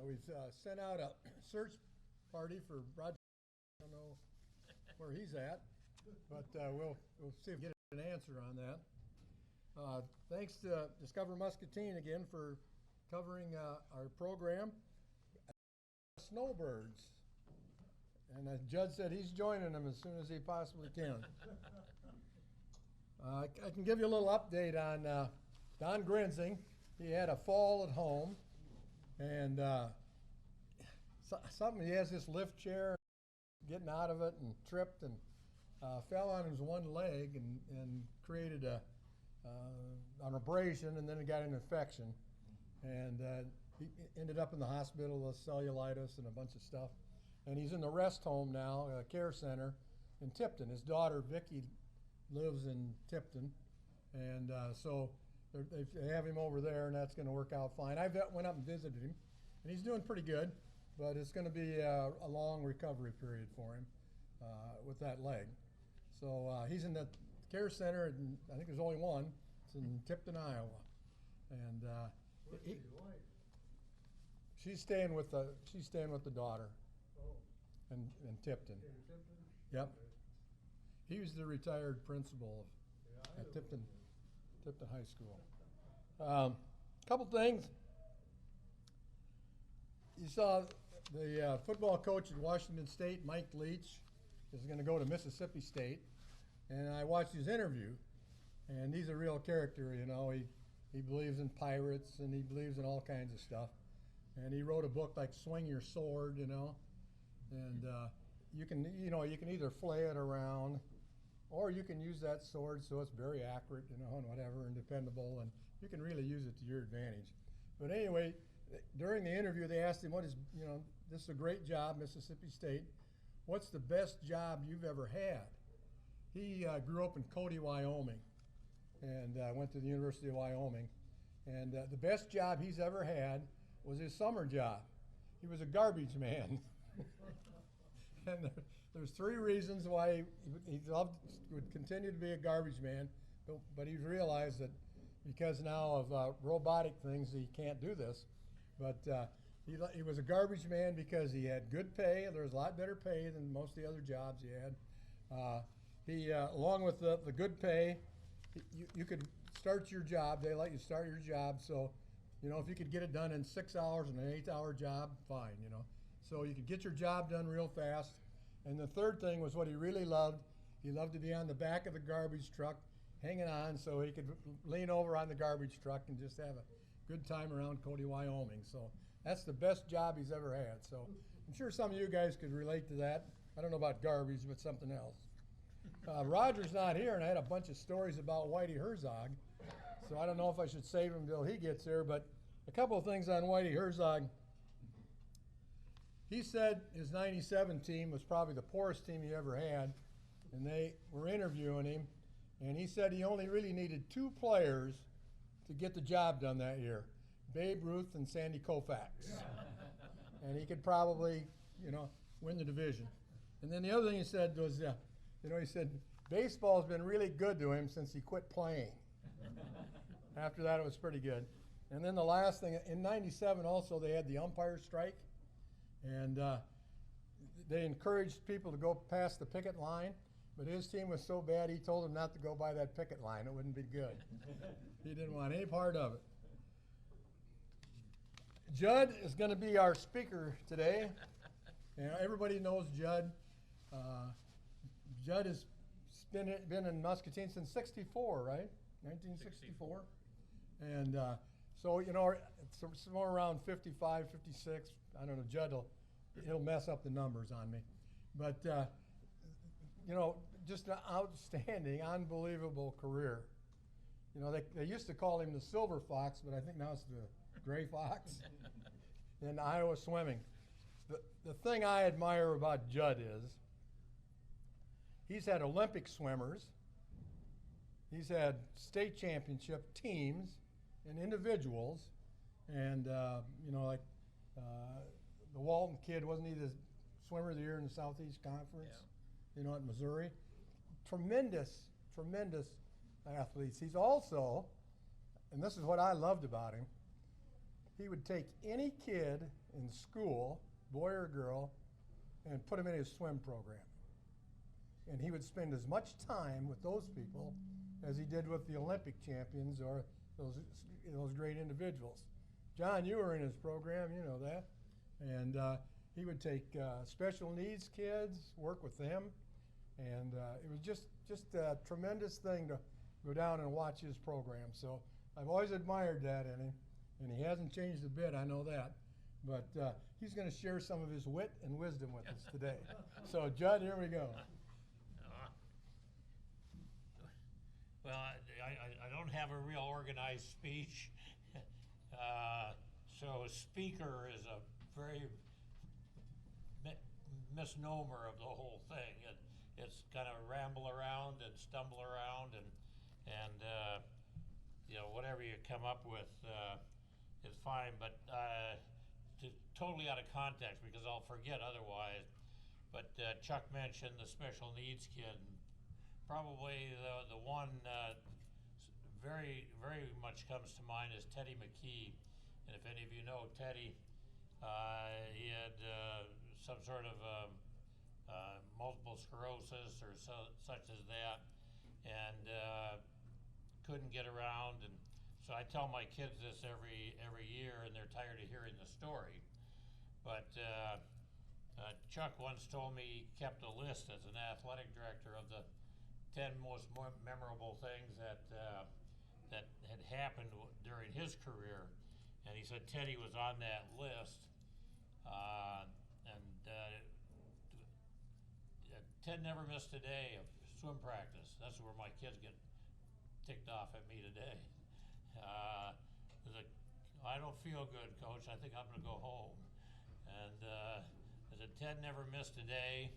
We've sent out a search party for Roger. I don't know where he's at, but we'll see if we get an answer on that. Thanks to Discover Muscatine again for covering our program. Snowbirds. And Judd said he's joining them as soon as he possibly can. I can give you a little update on Don Grinzing. He had a fall at home, and he has this lift chair, getting out of it, and tripped and fell on his one leg and created an abrasion, and then he got an infection. And he ended up in the hospital with cellulitis and a bunch of stuff. And he's in the rest home now, a care center in Tipton. His daughter, Vicki, lives in Tipton. And so they have him over there, and that's going to work out fine. I went up and visited him, and he's doing pretty good, but it's going to be a long recovery period for him with that leg. So he's in the care center, and I think there's only one. It's in Tipton, Iowa. And What's his wife? she's staying with the daughter Oh, in Tipton. in Tipton? Yep. Okay. He was the retired principal Yeah, I at know. Tipton High School. Couple things. You saw the football coach at Washington State, Mike Leach, is going to go to Mississippi State, and I watched his interview, and he's a real character. You know, he believes in pirates, and he believes in all kinds of stuff, and he wrote a book like Swing Your Sword, you know, and you can either flay it around, or you can use that sword so it's very accurate, you know, and whatever, and dependable, and you can really use it to your advantage. But anyway, during the interview, they asked him, this is a great job, Mississippi State. What's the best job you've ever had? He grew up in Cody, Wyoming, and went to the University of Wyoming. And the best job he's ever had was his summer job. He was a garbage man. And there's three reasons why he would continue to be a garbage man, but he's realized that because now of robotic things, he can't do this. But he was a garbage man because he had good pay. There was a lot better pay than most of the other jobs he had. He, along with the good pay, you could start your job. They let you start your job. So, if you could get it done in 6 hours in an 8-hour job, fine, So you could get your job done real fast. And the third thing was what he really loved. He loved to be on the back of the garbage truck, hanging on so he could lean over on the garbage truck and just have a good time around Cody, Wyoming. So that's the best job he's ever had. So I'm sure some of you guys could relate to that. I don't know about garbage, but something else. Roger's not here, and I had a bunch of stories about Whitey Herzog. So I don't know if I should save him until he gets here, but a couple of things on Whitey Herzog. He said his 97 team was probably the poorest team he ever had, and they were interviewing him, and he said he only really needed 2 players to get the job done that year, Babe Ruth and Sandy Koufax. And he could probably, win the division. And then the other thing he said was, he said, baseball's been really good to him since he quit playing. After that, it was pretty good. And then the last thing, in 97 also, they had the umpire strike. And they encouraged people to go past the picket line, but his team was so bad he told them not to go by that picket line. It wouldn't be good. He didn't want any part of it. Judd is going to be our speaker today. Everybody knows Judd. Judd has been in Muscatine since '64, right? 1964. And so, it's somewhere around 55, 56. I don't know, Judd he'll mess up the numbers on me. But, just an outstanding, unbelievable career. They used to call him the Silver Fox, but I think now it's the Gray Fox in Iowa swimming. The thing I admire about Judd is he's had Olympic swimmers, he's had state championship teams and individuals, and the Walton kid, wasn't he the swimmer of the year in the Southeast Conference? Yeah. At Missouri. Tremendous athletes. He's also, and this is what I loved about him, he would take any kid in school, boy or girl, and put them in his swim program. And he would spend as much time with those people as he did with the Olympic champions or those great individuals. John, you were in his program, you know that. And he would take special needs kids, work with them, and it was just a tremendous thing to go down and watch his program. So I've always admired that in him, and he hasn't changed a bit, I know that. But he's going to share some of his wit and wisdom with us today. So, Judd, here we go. Well, I don't have a real organized speech. So speaker is a very misnomer of the whole thing. It's kind of ramble around and stumble around and you know, whatever you come up with is fine, but totally out of context because I'll forget otherwise. But Chuck mentioned the special needs kid. Probably the one very much comes to mind is Teddy McKee. And if any of you know Teddy, he had some sort of multiple sclerosis or such as that, and couldn't get around. And so I tell my kids this every year, and they're tired of hearing the story. But Chuck once told me he kept a list as an athletic director of the 10 most memorable things that had happened during his career, and he said Teddy was on that list. Ted never missed a day of swim practice. That's where my kids get ticked off at me today. I don't feel good, Coach. I think I'm going to go home. And I said Ted never missed a day.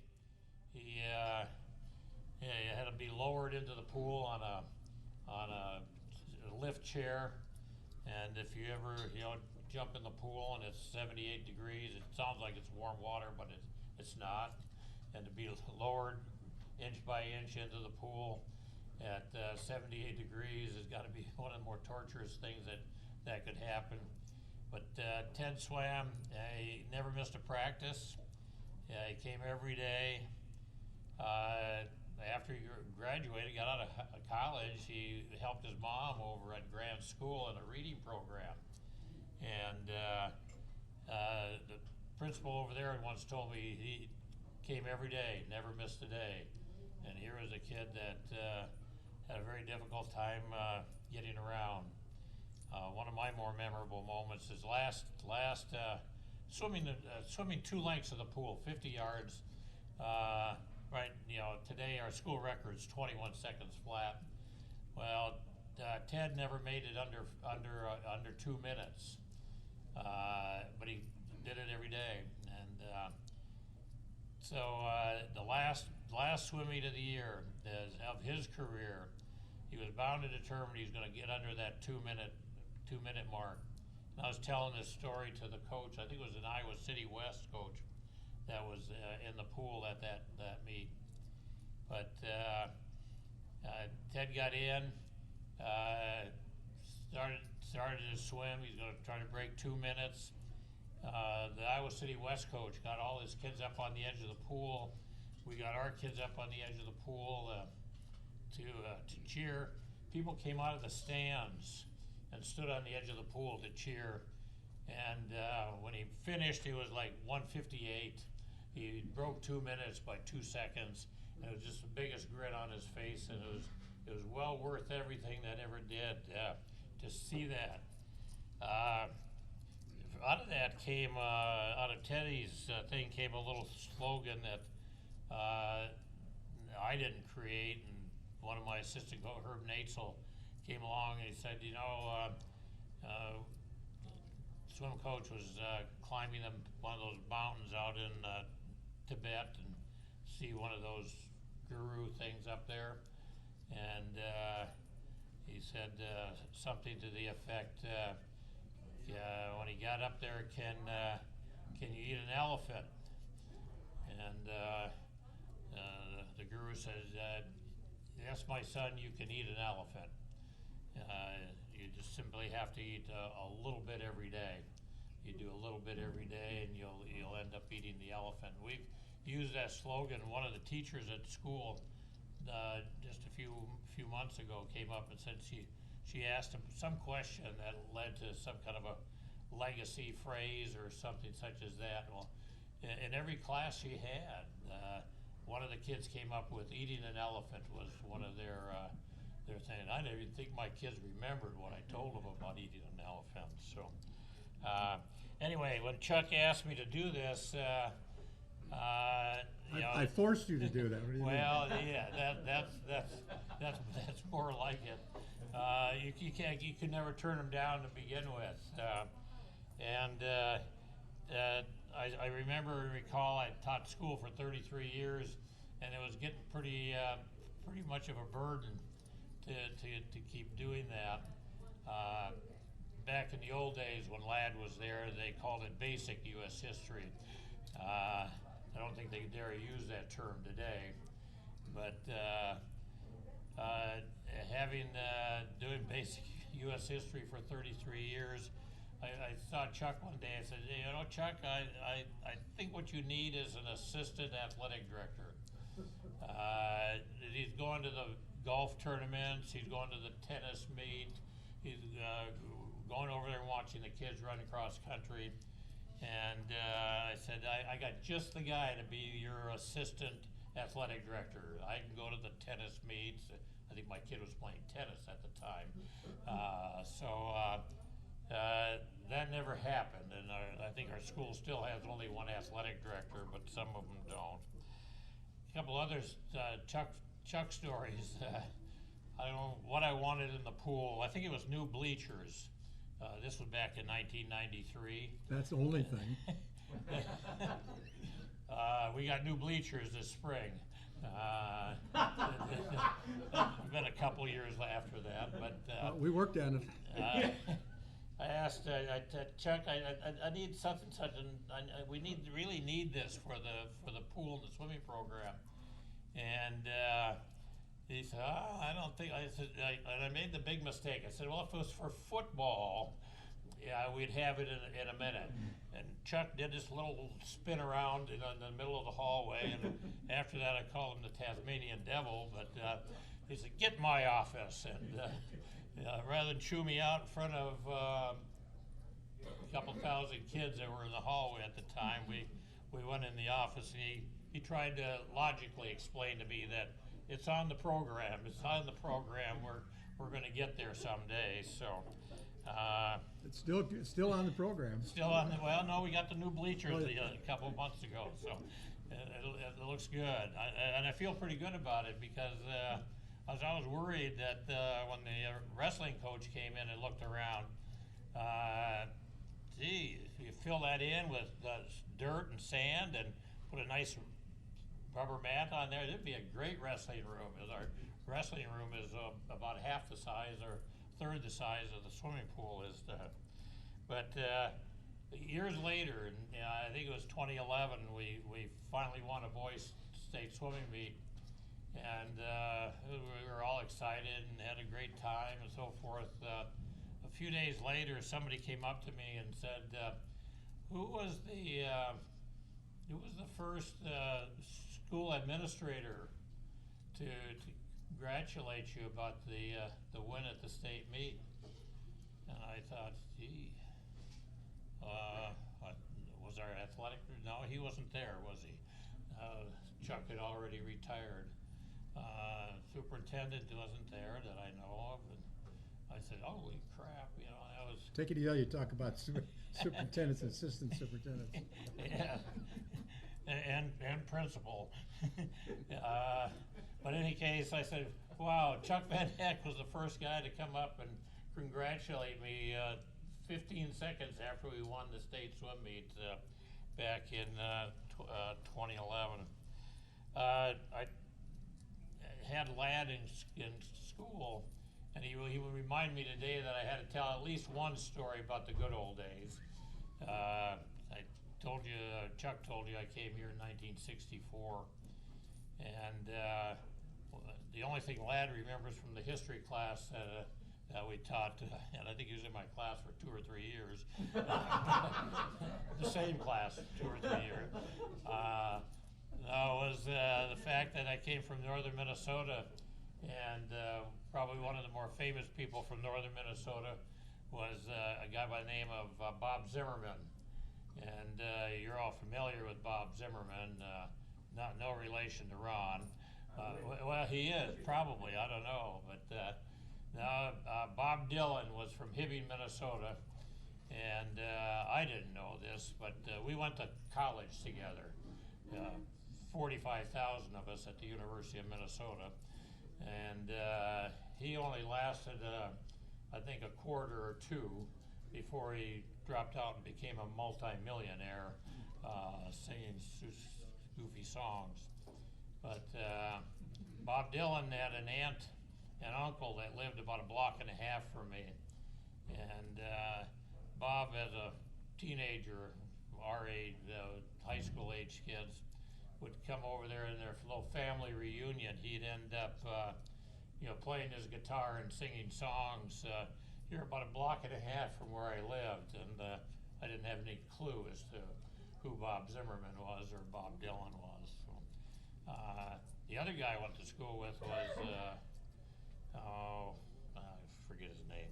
He had to be lowered into the pool on a lift chair, and if you ever jump in the pool and it's 78 degrees, it sounds like it's warm water, but it's not. And to be lowered inch by inch into the pool at 78 degrees has got to be one of the more torturous things that could happen. But Ted swam. He never missed a practice. He came every day. After he graduated, got out of college, he helped his mom over at Grant School in a reading program. And the principal over there once told me he came every day, never missed a day. And here was a kid that had a very difficult time getting around. One of my more memorable moments is last swimming 2 lengths of the pool, 50 yards. Right, today our school record is 21 seconds flat. Well, Ted never made it under 2 minutes, but he did it every day. And so the last swim meet of the year of his career, he was bound and determined he was going to get under that 2 minute mark. And I was telling this story to the coach. I think it was an Iowa City West coach that was in the pool at that meet. But Ted got in, started to swim. He's going to try to break 2 minutes. The Iowa City West coach got all his kids up on the edge of the pool. We got our kids up on the edge of the pool to cheer. People came out of the stands and stood on the edge of the pool to cheer. And when he finished, he was like 1:58. He broke 2 minutes by 2 seconds, and it was just the biggest grin on his face, and it was well worth everything that ever did to see that. Out of that came, out of Teddy's thing came a little slogan that I didn't create, and one of my assistant coach, Herb Natzel, came along and he said, swim coach was climbing one of those mountains out in Tibet and see one of those guru things up there, and he said something to the effect, when he got up there, can you eat an elephant? And the guru says, yes, my son, you can eat an elephant. You just simply have to eat a little bit every day. you do a little bit every day, and you'll end up eating the elephant. We've used that slogan. One of the teachers at school just a few months ago came up and said she asked him some question that led to some kind of a legacy phrase or something such as that. Well, in every class she had, one of the kids came up with eating an elephant was one of their thing. I didn't even think my kids remembered what I told them about eating an elephant. So anyway, when Chuck asked me to do this, you know, I forced you to do that. What do you mean? well, yeah, that's more like it. You can never turn them down to begin with. I remember and recall I taught school for 33 years, and it was getting pretty much of a burden to keep doing that. Back in the old days when Ladd was there, they called it basic U.S. history. I don't think they dare use that term today, but having doing basic U.S. history for 33 years, I saw Chuck one day. I said, "You know, Chuck, I think what you need is an assistant athletic director." He's going to the golf tournaments. He's going to the tennis meet. He's going over there and watching the kids run across country. And I said, I got just the guy to be your assistant athletic director. I can go to the tennis meets. I think my kid was playing tennis at the time. That never happened, and I think our school still has only one athletic director, but some of them don't. A couple others, Chuck stories. I don't know what I wanted in the pool. I think it was new bleachers. This was back in 1993. That's the only thing. We got new bleachers this spring. Been a couple years after that, but we worked on it. I asked Chuck, I need such and such, and we really need this for the pool and the swimming program. And he said, I don't think. I said, and I made the big mistake. I said, well, if it was for football, yeah, we'd have it in a minute. And Chuck did this little spin around in the middle of the hallway, and after that, I called him the Tasmanian Devil. But he said, get in my office, and rather than chew me out in front of a couple thousand kids that were in the hallway at the time, we went in the office, and he tried to logically explain to me that it's on the program. It's on the program. We're going to get there someday. So it's still on the program. Still on the, well, no, we got the new bleachers a couple of months ago, so it looks good. And I feel pretty good about it because I was worried that when the wrestling coach came in and looked around, gee, if you fill that in with dirt and sand and put a nice rubber mat on there, it'd be a great wrestling room. Our wrestling room is about half the size or third the size of the swimming pool is. But years later, and I think it was 2011, we finally won a boys state swimming meet, and we were all excited and had a great time and so forth. A few days later, somebody came up to me and said, "Who was the first school administrator to congratulate you about the win at the state meet?" And I thought, gee, was our athletic? No, he wasn't there, was he? Chuck had already retired. Superintendent wasn't there that I know of, and I said, "Holy crap!" You know, that was. Take it easy. You talk about superintendents and assistant superintendents. Yeah. And principal. But in any case, I said, wow, Chuck Van Heck was the first guy to come up and congratulate me 15 seconds after we won the state swim meet back in 2011. I had Ladd in school, and he would remind me today that I had to tell at least one story about the good old days. Told you, Chuck told you I came here in 1964, and the only thing Ladd remembers from the history class we taught, and I think he was in my class for 2 or 3 years. The same class, 2 or 3 years. No, it was the fact that I came from northern Minnesota, and probably one of the more famous people from northern Minnesota was a guy by the name of Bob Zimmerman. And you're all familiar with Bob Zimmerman, no relation to Ron. Well, he is, probably, I don't know. But Bob Dylan was from Hibbing, Minnesota, and I didn't know this, but we went to college together. 45,000 of us at the University of Minnesota. And he only lasted, I think, a quarter or two before he dropped out and became a multi-millionaire singing goofy songs. But Bob Dylan had an aunt and uncle that lived about a block and a half from me. And Bob, as a teenager, our age, high school age kids, would come over there in their little family reunion. He'd end up playing his guitar and singing songs here about a block and a half from where I lived, and I didn't have any clue as to who Bob Zimmerman was or Bob Dylan was. So, the other guy I went to school with was, I forget his name.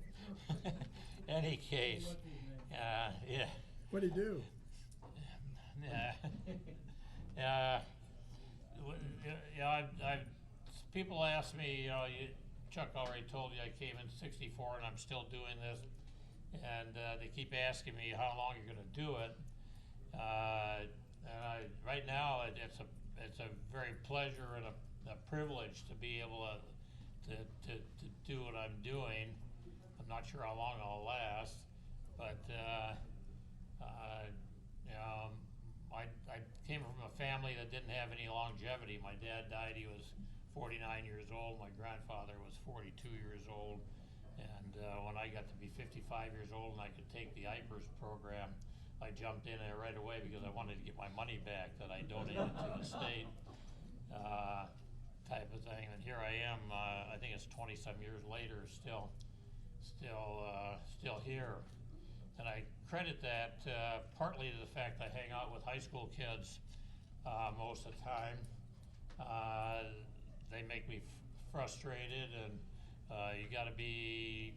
Any case, yeah. What'd he do? People ask me, Chuck already told you I came in '64 and I'm still doing this, and they keep asking me how long you're going to do it. Right now, it's a very pleasure and a privilege to be able to do what I'm doing. I'm not sure how long I'll last, but I came from a family that didn't have any longevity. My dad died, he was 49 years old. My grandfather was 42 years old. And when I got to be 55 years old and I could take the IPERS program, I jumped in there right away because I wanted to get my money back that I donated to the state, type of thing. And here I am, I think it's 20-some years later, still here. And I credit that partly to the fact I hang out with high school kids most of the time. They make me frustrated, and you got to be.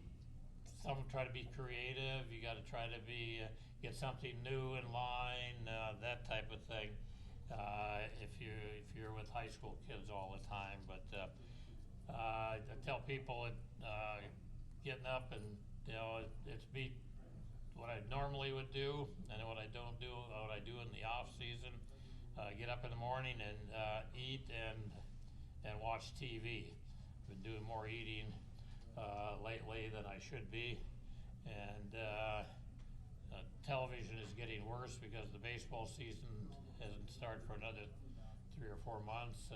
Some try to be creative. You got to try to be get something new in line, that type of thing. If you're with high school kids all the time, but I tell people that getting up and it's beat what I normally would do and what I don't do, what I do in the off season. Get up in the morning and eat and watch TV. I've been doing more eating lately than I should be, and television is getting worse because the baseball season hasn't started for another 3 or 4 months.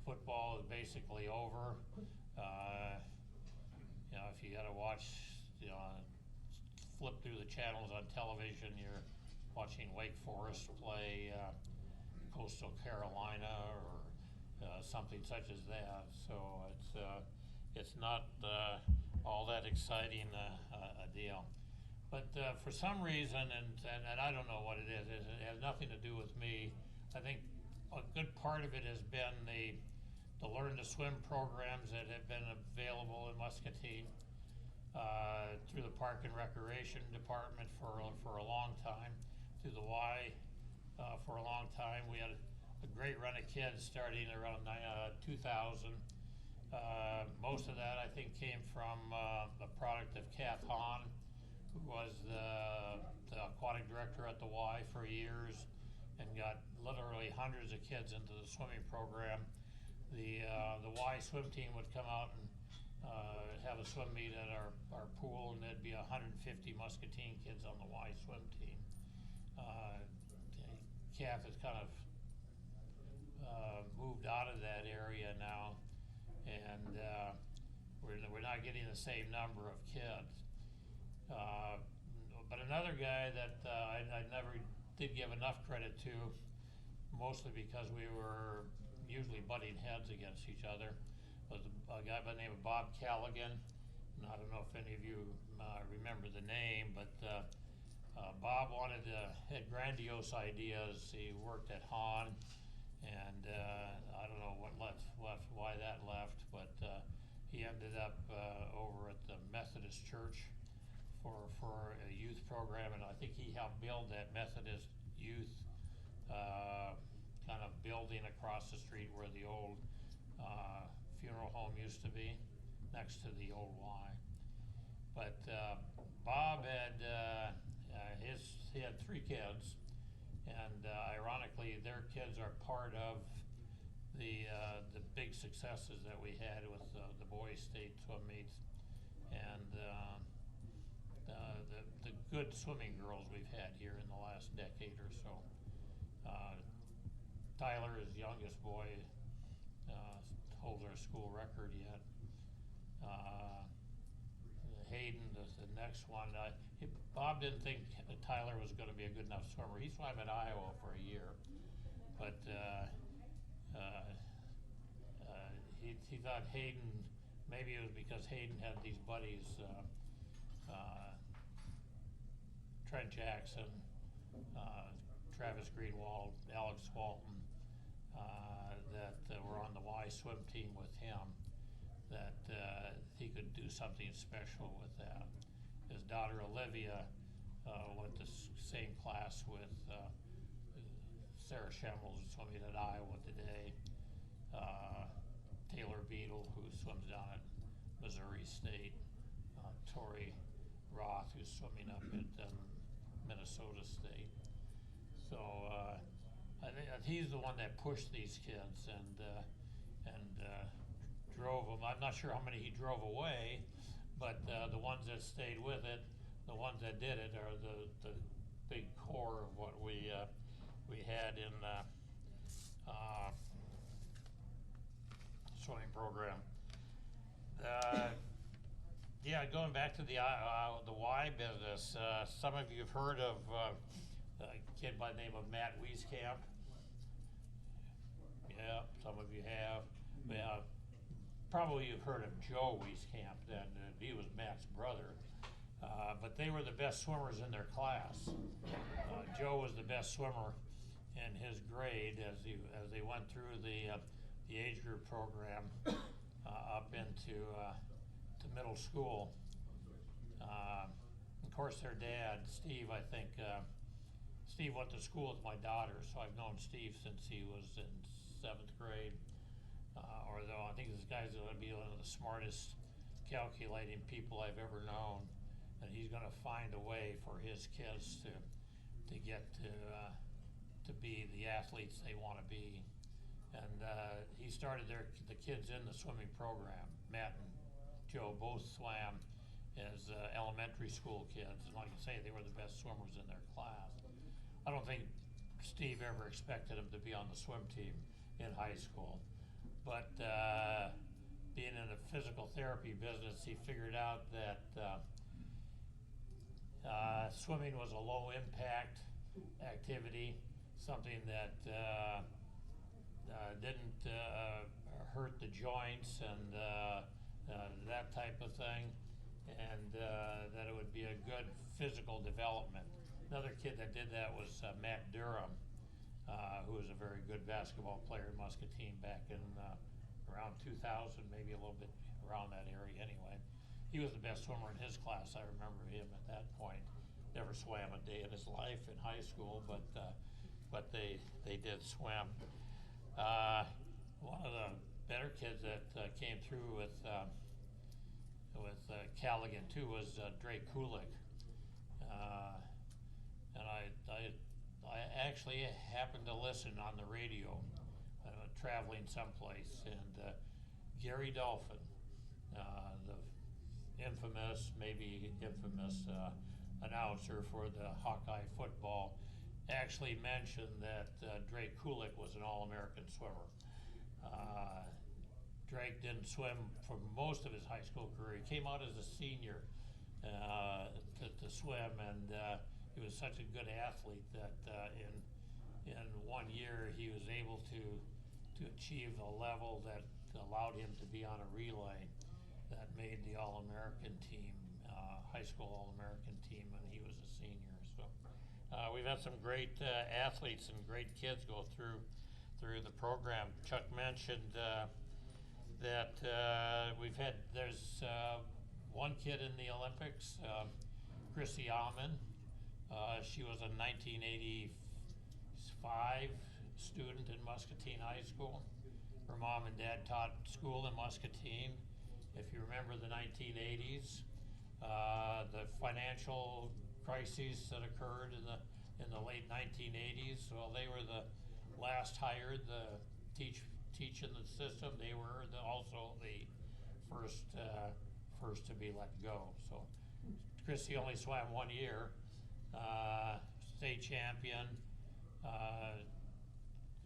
Football is basically over. If you got to watch, flip through the channels on television, you're watching Wake Forest play Coastal Carolina or something such as that. So it's not all that exciting a deal. But for some reason, and I don't know what it is, it has nothing to do with me. I think a good part of it has been the Learn to Swim programs that have been available in Muscatine through the Park and Recreation Department for a long time, through the Y for a long time. We had a great run of kids starting around 2000. Most of that, I think, came from the product of Kath Hahn, who was the aquatic director at the Y for years and got literally hundreds of kids into the swimming program. The Y swim team would come out and have a swim meet at our pool, and there'd be 150 Muscatine kids on the Y swim team. Kath has kind of moved out of that area now, and we're not getting the same number of kids. But another guy that I never did give enough credit to, mostly because we were usually butting heads against each other, was a guy by the name of Bob Callaghan. I don't know if any of you remember the name, but Bob had grandiose ideas. He worked at Hahn, and I don't know what left, why that left, but he ended up over at the Methodist Church for a youth program, and I think he helped build that Methodist youth kind of building across the street where the old funeral home used to be, next to the old Y. But Bob had he had 3 kids, and ironically, their kids are part of the big successes that we had with the boys' state swim meets, and the good swimming girls we've had here in the last decade or so. Tyler, his youngest boy, holds our school record yet. Hayden, the next one. Bob didn't think Tyler was going to be a good enough swimmer. He swam at Iowa for a year, but he thought Hayden, maybe it was because Hayden had these buddies, Trent Jackson, Travis Greenwald, Alex Walton, that were on the Y swim team with him, that he could do something special with that. His daughter Olivia went to same class with Sarah Schemmels, who's swimming at Iowa today. Taylor Beadle, who swims down at Missouri State. Tori Roth, who's swimming up at Minnesota State. So I think he's the one that pushed these kids and drove them. I'm not sure how many he drove away, but the ones that stayed with it, the ones that did it, are the big core of what we had in swimming program. Yeah, going back to the Y business, some of you have heard of a kid by the name of Matt Wieskamp. Yeah, some of you have. Probably you've heard of Joe Wieskamp, then he was Matt's brother. But they were the best swimmers in their class. Joe was the best swimmer in his grade as they went through the age group program up into to middle school. Of course, their dad, Steve, I think, Steve went to school with my daughter, so I've known Steve since he was in 7th grade. Although I think this guy's going to be one of the smartest calculating people I've ever known, and he's going to find a way for his kids to get to be the athletes they want to be. And he started the kids in the swimming program. Matt and Joe both swam as elementary school kids, and like I say, they were the best swimmers in their class. I don't think Steve ever expected him to be on the swim team in high school, but being in the physical therapy business, he figured out that swimming was a low impact activity, something that didn't hurt the joints and that type of thing, and that it would be a good physical development. Another kid that did that was Matt Durham, who was a very good basketball player in Muscatine back in around 2000, maybe a little bit around that area anyway. He was the best swimmer in his class. I remember him at that point. Never swam a day in his life in high school, but they did swim. One of the better kids that came through with Callaghan too was Drake Kulik, and I actually happened to listen on the radio, traveling someplace, and Gary Dolphin, the maybe infamous announcer for the Hawkeye football, actually mentioned that Drake Kulik was an All-American swimmer. Drake didn't swim for most of his high school career. He came out as a senior to swim, and he was such a good athlete that in 1 year he was able to achieve a level that allowed him to be on a relay. that made the All-American team, high school All-American team when he was a senior. So we've had some great athletes and great kids go through the program. Chuck mentioned that there's one kid in the Olympics, Chrissy Almond. She was a 1985 student in Muscatine High School. Her mom and dad taught school in Muscatine. If you remember the 1980s, the financial crises that occurred in the late 1980s, well, they were the last hired to teach in the system. They were also the first to be let go. So Chrissy only swam 1 year, state champion,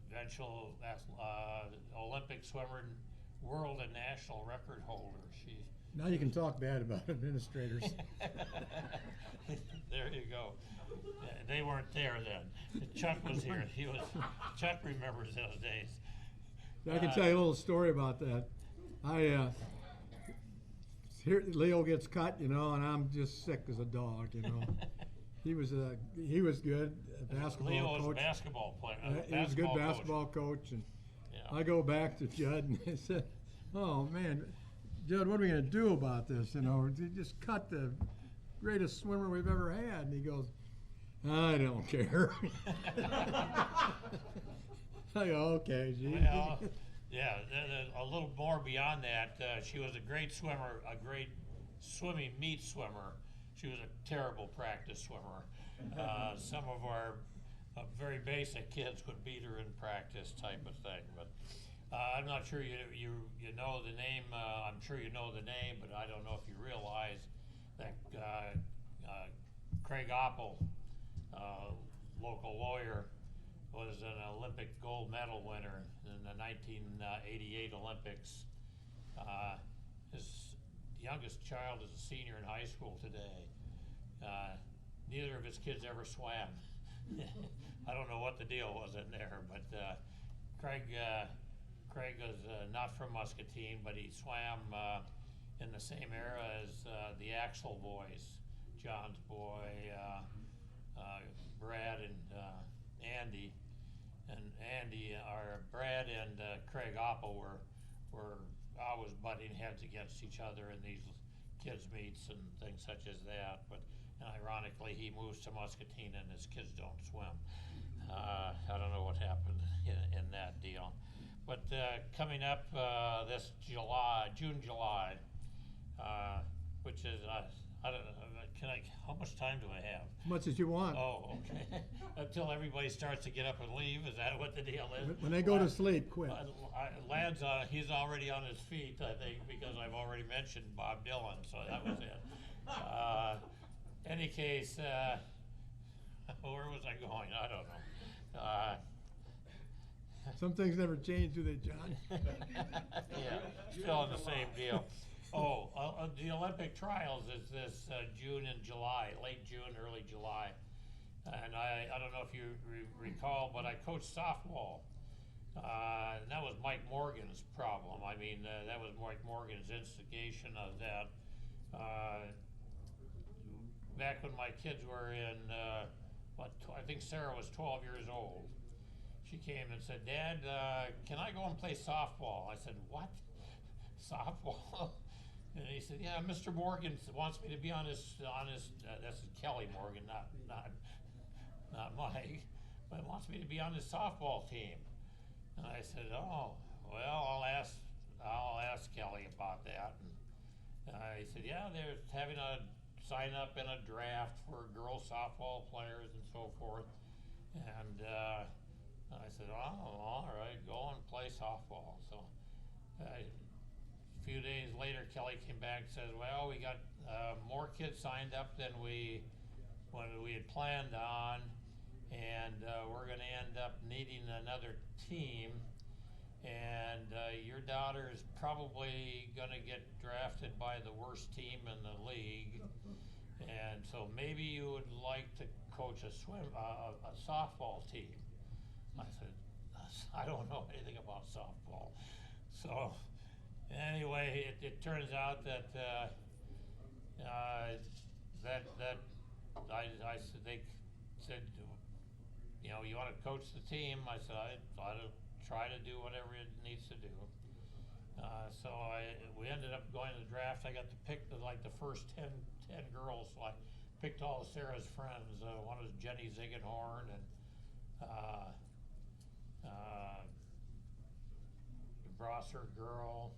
eventual Olympic swimmer, world and national record holder. Now you can talk bad about administrators. There you go. They weren't there then. Chuck was here. Chuck remembers those days. I can tell you a little story about that. Here Leo gets cut, and I'm just sick as a dog, He was good, a basketball Leo was coach. a basketball player. He was a good basketball coach, and Yeah. I go back to Judd and I said, "Oh man, Judd, what are we going to do about this? They just cut the greatest swimmer we've ever had." And he goes, "I don't care." I go, "Okay, gee." Well, yeah, a little more beyond that. She was a great swimmer, a great swimming meet swimmer. She was a terrible practice swimmer. Some of our very basic kids would beat her in practice, type of thing. But I'm not sure you know the name. I'm sure you know the name, but I don't know if you realize that Craig Oppel, local lawyer, was an Olympic gold medal winner in the 1988 Olympics. His youngest child is a senior in high school today. Neither of his kids ever swam. I don't know what the deal was in there, but Craig was not from Muscatine, but he swam in the same era as the Axel boys, John's boy, Brad and Andy. And Brad and Craig Oppel were always butting heads against each other in these kids meets and things such as that. But ironically, he moves to Muscatine and his kids don't swim. I don't know what happened in that deal. But coming up this June, July, which is I don't know. How much time do I have? As much as you want. Oh, okay. Until everybody starts to get up and leave. Is that what the deal is? When they go to sleep, quit. Lad's he's already on his feet, I think, because I've already mentioned Bob Dylan, so that was it. Any case, where was I going? I don't know. Some things never change, do they, John? Yeah, still in the same deal. Oh, the Olympic trials is this June and July, late June, early July. And I don't know if you recall, but I coached softball. And that was Mike Morgan's problem. I mean, that was Mike Morgan's instigation of that. Back when my kids were in, I think Sarah was 12 years old. She came and said, "Dad, can I go and play softball?" I said, "What? Softball?" And he said, "Yeah, Mr. Morgan wants me to be on his that's Kelly Morgan, not Mike, but wants me to be on his softball team." And I said, "Oh, well, I'll ask Kelly about that." And he said, "Yeah, they're having a sign up in a draft for girl softball players and so forth." And I said, "Oh, all right, go and play softball." So a few days later, Kelly came back and says, "Well, we got more kids signed up than we had planned on, and we're going to end up needing another team. And your daughter is probably going to get drafted by the worst team in the league, and so maybe you would like to coach a softball team." I said, "I don't know anything about softball." So Anyway, it turns out that they said, you know, you want to coach the team? I said I ought to try to do whatever it needs to do. So we ended up going to the draft. I got to pick the first 10 girls. So I picked all of Sarah's friends. One was Jenny Ziegenhorn and the Brosser girl,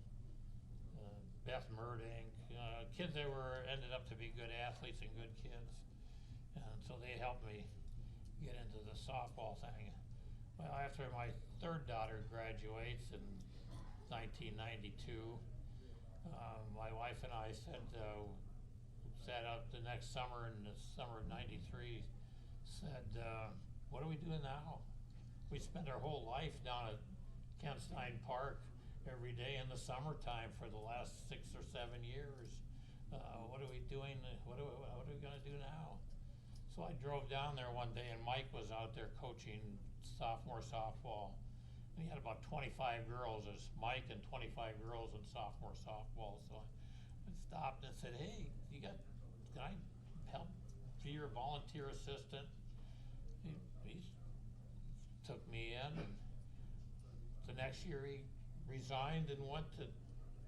Beth Murdink, kids that ended up to be good athletes and good kids. And so they helped me get into the softball thing. Well, after my third daughter graduates in 1992, my wife and I sat up the next summer, in the summer of '93, said, what are we doing now? We spent our whole life down at Kentstein Park every day in the summertime for the last 6 or 7 years. What are we doing? What are we going to do now? So I drove down there one day, and Mike was out there coaching sophomore softball. And he had about 25 girls as Mike and 25 girls in sophomore softball. So I stopped and said, hey, can I help be your volunteer assistant? He took me in, and the next year he resigned and went to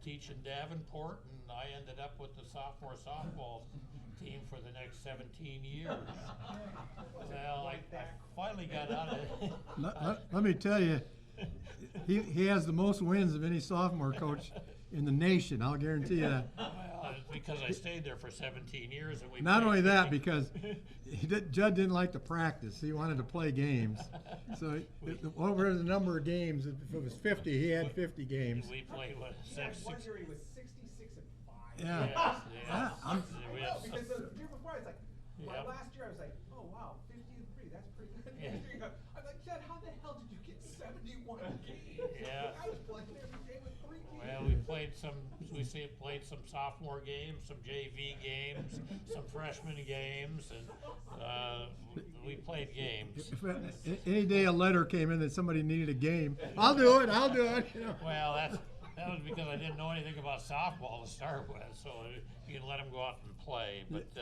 teach in Davenport, and I ended up with the sophomore softball team for the next 17 years. Well, I finally got out of it. Let me tell you, he has the most wins of any sophomore coach in the nation. I'll guarantee you that. Well, it's because I stayed there for 17 years, and we Not played only that, 50 because Judd didn't like to practice. He wanted to play games. So over the number of games, if it was 50, he had 50 games. We played what, One year he was 66 and 5. Yeah. Yes, Yeah, I'm- we Well, have because the year before, it's like, Yep. last year I was like, oh wow, 50 and 3, that's pretty good. Yeah. This year you go, I'm like, Chad, how the hell did you get 71 games? Yeah. I was playing every day with 3 games. Well, we played some sophomore games, some JV games, some freshman games, and we played games. If any day a letter came in that somebody needed a game, I'll do it. You know. Well, that was because I didn't know anything about softball to start with, so you can let them go out and play. But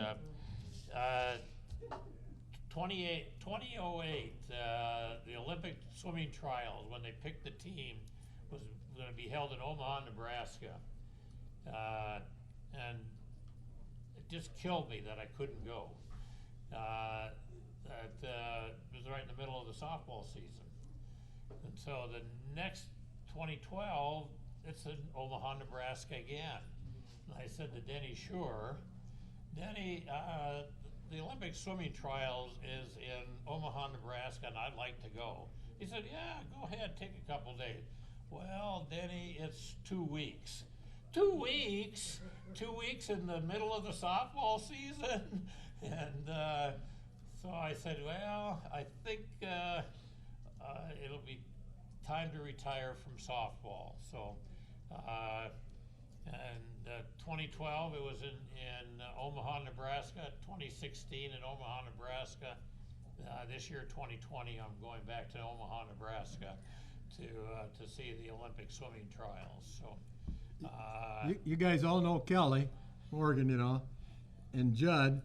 2008, the Olympic swimming trials, when they picked the team, was going to be held in Omaha, Nebraska. And it just killed me that I couldn't go. It was right in the middle of the softball season. And so the next 2012, it's in Omaha, Nebraska again. And I said to Denny Shore, Denny, the Olympic swimming trials is in Omaha, Nebraska, and I'd like to go. He said, yeah, go ahead, take a couple days. Well, Denny, it's 2 weeks. 2 weeks? 2 weeks in the middle of the softball season? And so I said, well, I think it'll be time to retire from softball. So, and 2012, it was in Omaha, Nebraska. 2016 in Omaha, Nebraska. This year, 2020, I'm going back to Omaha, Nebraska to see the Olympic swimming trials. So, You guys all know Kelly Morgan, you know, and Judd.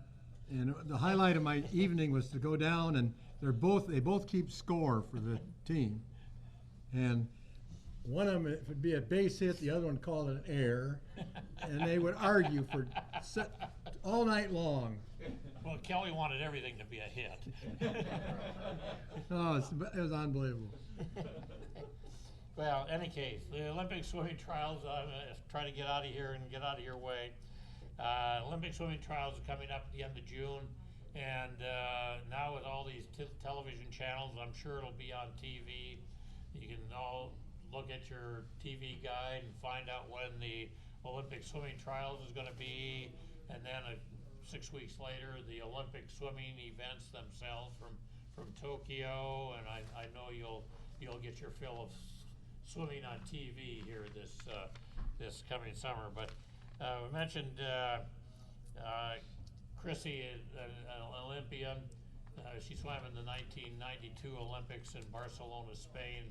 And the highlight of my evening was to go down, and they both keep score for the team. And one of them, if it'd be a base hit, the other one called it an error, and they would argue for all night long. well, Kelly wanted everything to be a hit. Oh, it was unbelievable. Well, any case, the Olympic swimming trials, I'm going to try to get out of here and get out of your way. Olympic swimming trials are coming up at the end of June, and now with all these television channels, I'm sure it'll be on TV. You can all look at your TV guide and find out when the Olympic swimming trials is going to be, and then 6 weeks later, the Olympic swimming events themselves from Tokyo, and I know you'll get your fill of swimming on TV here this coming summer. But we mentioned Chrissy, an Olympian. She swam in the 1992 Olympics in Barcelona, Spain.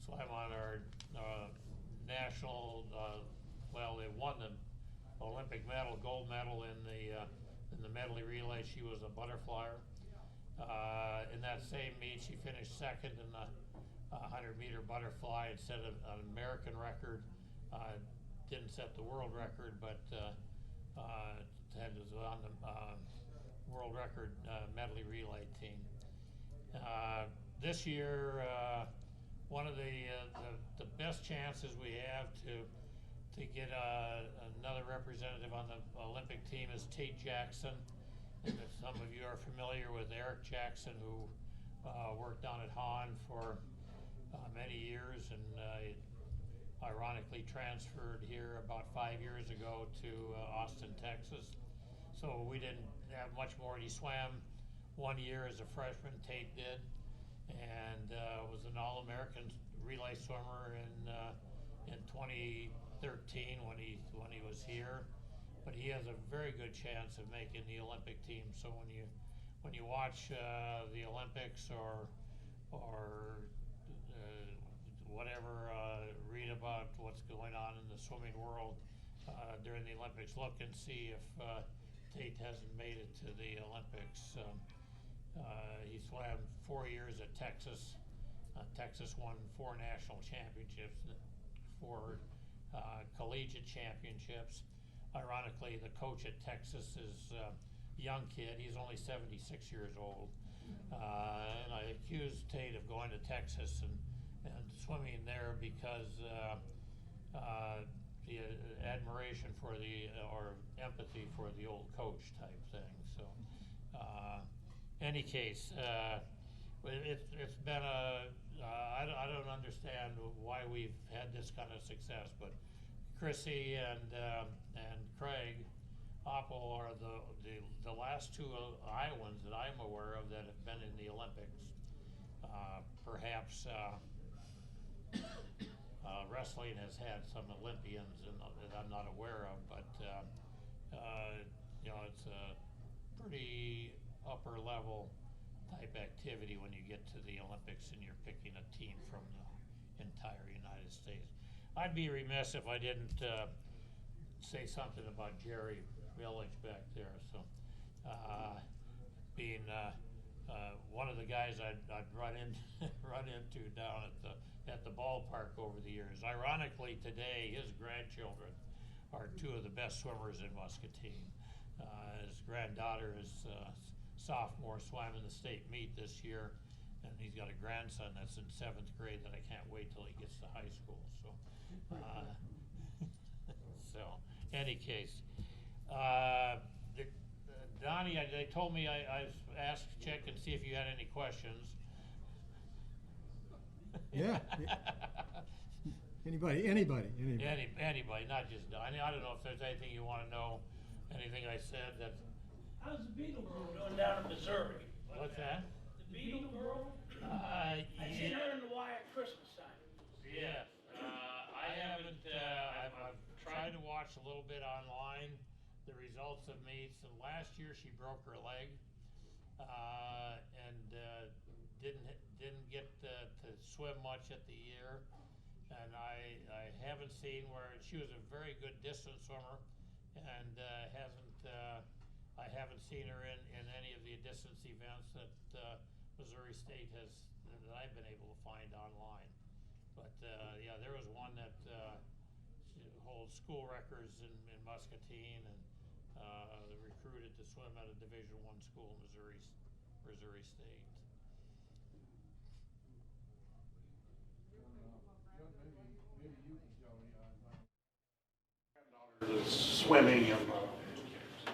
Swam on our national well, they won the Olympic medal, gold medal in the medley relay. She was a butterflyer. In that same meet, she finished second in the 100-meter butterfly and set an American record. Didn't set the world record, but was on the world record medley relay team. This year, one of the best chances we have to get another representative on the Olympic team is Tate Jackson. And if some of you are familiar with Eric Jackson, who worked down at Hahn for many years and ironically transferred here about 5 years ago to Austin, Texas. So we didn't have much more. He swam 1 year as a freshman, Tate did, and was an All-American relay swimmer in 2013 when he was here. But he has a very good chance of making the Olympic team. So when you watch the Olympics or whatever, read about what's going on in the swimming world during the Olympics, look and see if Tate hasn't made it to the Olympics. He swam 4 years at Texas. Texas won 4 national championships, 4 collegiate championships. Ironically, the coach at Texas is a young kid. He's only 76 years old. And I accused Tate of going to Texas and swimming there because the admiration for or empathy for the old coach type thing. So, any case, it's been I don't understand why we've had this kind of success, but Chrissy and Craig Oppel are the last 2 Iowans that I'm aware of that have been in the Olympics. Perhaps wrestling has had some Olympians that I'm not aware of, but you know, it's a pretty upper level type activity when you get to the Olympics and you're picking a team from the entire United States. I'd be remiss if I didn't say something about Jerry Village back there. So, being one of the guys I'd run into down at the ballpark over the years. Ironically, today his grandchildren are 2 of the best swimmers in Muscatine. His granddaughter is sophomore, swam in the state meet this year, and he's got a grandson that's in 7th grade that I can't wait till he gets to high school. So, so any case, Donnie, they told me I asked to check and see if you had any questions. Yeah. Anybody. Anybody, not just Donnie. I don't know if there's anything you want to know, anything I said that. How's the Beetle Girl doing down in Missouri? What's that? The Beetle Girl? I seen her in the wire at Christmas time. Yes. I haven't, I've tried to watch a little bit online, the results of meets, and last year she broke her leg, and didn't get to swim much at the year, and I haven't seen where, she was a very good distance swimmer, and I haven't seen her in any of the distance events that Missouri State has, that I've been able to find online. But yeah, there was one that holds school records in Muscatine, and recruited to swim at a Division I school, Missouri State. Maybe you can tell me. My granddaughter is swimming in the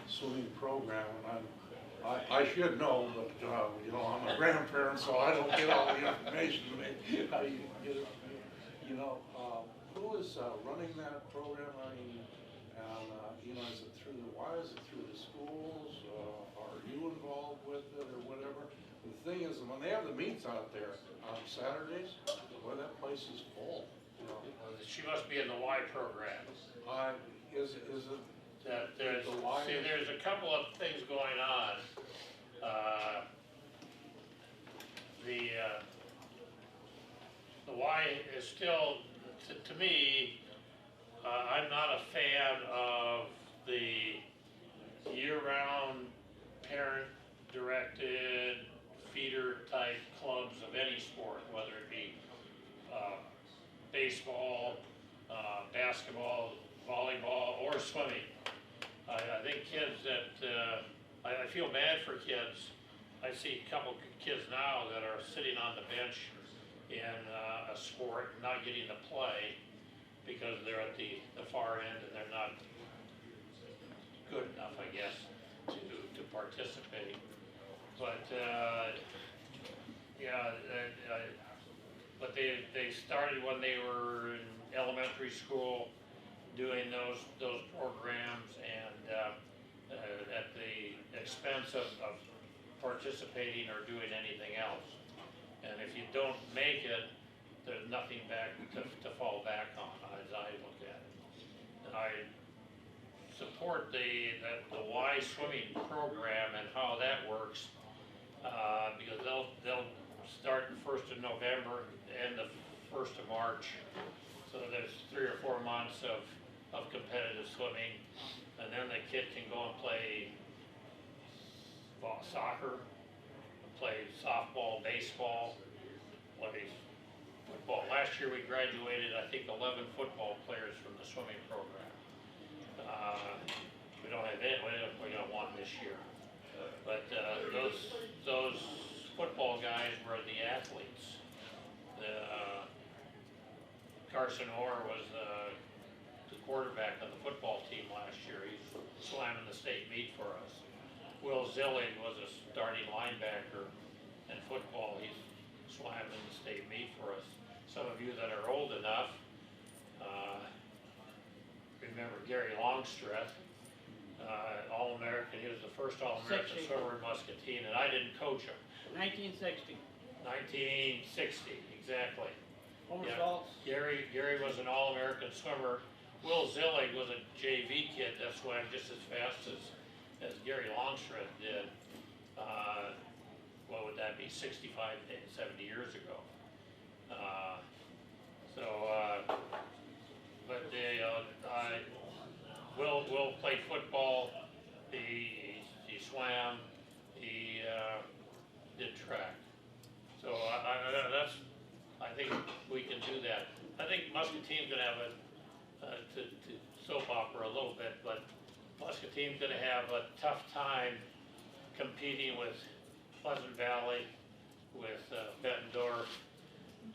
swimming program, and I should know, but you know, I'm a grandparent, so I don't get all the information. How you get it? You know, who is running that program? I mean, and you know, is it through? Why is it through the schools? Are you involved with it or whatever? The thing is, when they have the meets out there on Saturdays, boy, that place is full. You know. She must be in the Y program. Is it? There's a couple of things going on. The Y is still, to me, I'm not a fan of the year-round parent-directed feeder-type clubs of any sport, whether it be baseball, basketball, volleyball, or swimming. I think kids that, I feel bad for kids. I see a couple kids now that are sitting on the bench in a sport, not getting to play because they're at the far end and they're not good enough, I guess, to participate. But, yeah, but they started when they were in elementary school doing those programs, and at the expense of participating or doing anything else. And if you don't make it, there's nothing back to fall back on, as I look at it. And I support the Y swimming program and how that works, because they'll start the 1st of November and the 1st of March. So there's 3 or 4 months of competitive swimming, and then the kid can go and play soccer, play softball, baseball, play football. Last year we graduated, I think, 11 football players from the swimming program. We don't have it. We got one this year, but those football guys were the athletes. Carson Orr was the quarterback on the football team last year. He's slamming the state meet for us. Will Zillig was a starting linebacker in football. He's slamming the state meet for us. Some of you that are old enough remember Gary Longstreth, All-American. He was the first All-American 60. swimmer in Muscatine, and I didn't coach him. 1960. 1960, exactly. Homer Yeah. Schultz. Gary was an All-American swimmer. Will Zillig was a JV kid that swam just as fast as Gary Longstreth did. What would that be, 65, 70 years ago. But Will played football, he swam, he did track. So I think we can do that. I think Muscatine's gonna have to soap opera a little bit, but Muscatine's gonna have a tough time competing with Pleasant Valley, with Bettendorf,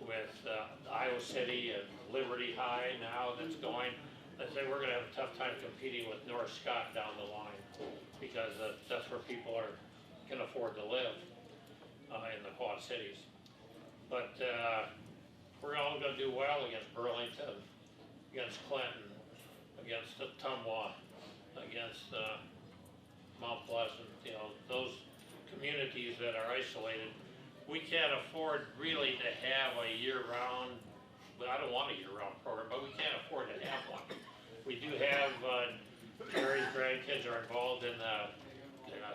with Iowa City and Liberty High now that's going. I say we're gonna have a tough time competing with North Scott down the line, because that's where people can afford to live in the Quad Cities. But we're all gonna do well against Burlington, against Clinton, against Ottumwa, against Mount Pleasant, those communities that are isolated. We can't afford really to have a year-round, but I don't want a year-round program, but we can't afford to have one. We do have, Gary's grandkids are involved in a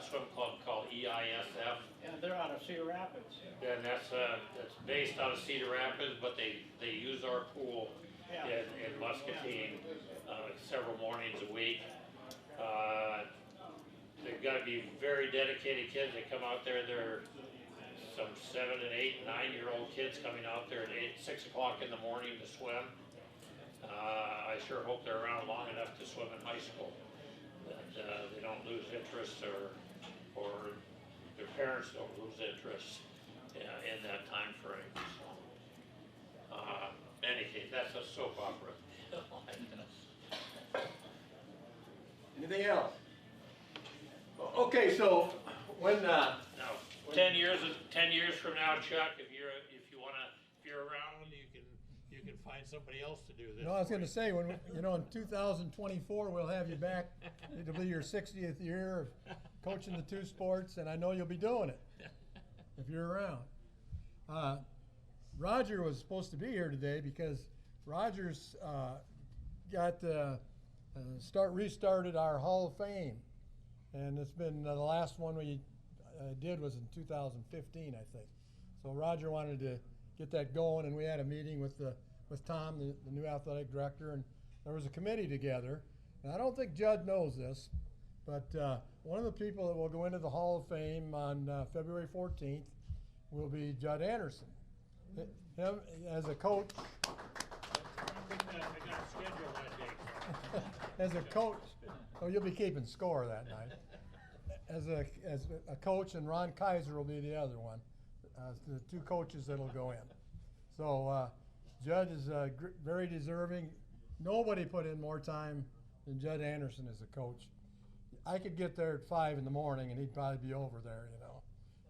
swim club called EISF. Yeah, they're out of Cedar Rapids. And that's based out of Cedar Rapids, but they use our pool Yeah. in Muscatine several mornings a week. They've got to be very dedicated kids. They come out there. They're some 7 and 8 and 9-year-old kids coming out there at 6 o'clock in the morning to swim. I sure hope they're around long enough to swim in high school, that they don't lose interest, or their parents don't lose interest in that time frame. So, any case, that's a soap opera. Anything else? Okay, so when, Now, 10 years from now, Chuck, if you're around, you can find somebody else to do this. I was for gonna you. say, when, in 2024, we'll have you back. It'll be your 60th year of coaching the 2 sports, and I know you'll be doing it if you're around. Roger was supposed to be here today because Roger's got restarted our Hall of Fame, and it's been the last one we did was in 2015, I think. So Roger wanted to get that going, and we had a meeting with Tom, the new athletic director, and there was a committee together, and I don't think Judd knows this, but one of the people that will go into the Hall of Fame on February 14th will be Judd Anderson. Him as a coach, I got scheduled that day. as a coach, oh, you'll be keeping score that night. As a coach, and Ron Kaiser will be the other one, the two coaches that'll go in. So Judd is very deserving. Nobody put in more time than Judd Anderson as a coach. I could get there at 5 in the morning, and he'd probably be over there, you know.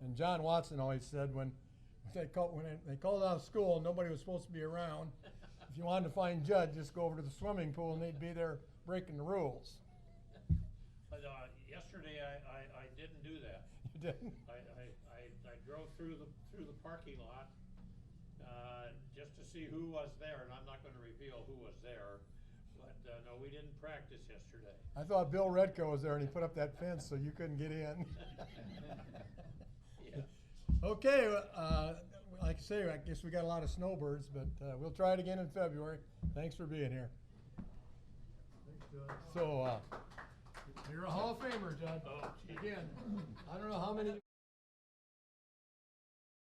And John Watson always said when they called out of school, nobody was supposed to be around. If you wanted to find Judd, just go over to the swimming pool, and they'd be there breaking the rules. But yesterday I didn't do that. You didn't? I drove through the parking lot just to see who was there, and I'm not going to reveal who was there. But no, we didn't practice yesterday. I thought Bill Redco was there, and he put up that fence so you couldn't get in. Yeah. Okay, like I say, I guess we got a lot of snowbirds, but we'll try it again in February. Thanks for being here. So, you're a Hall of Famer, Judd. Oh, gee. Again, I don't know how many.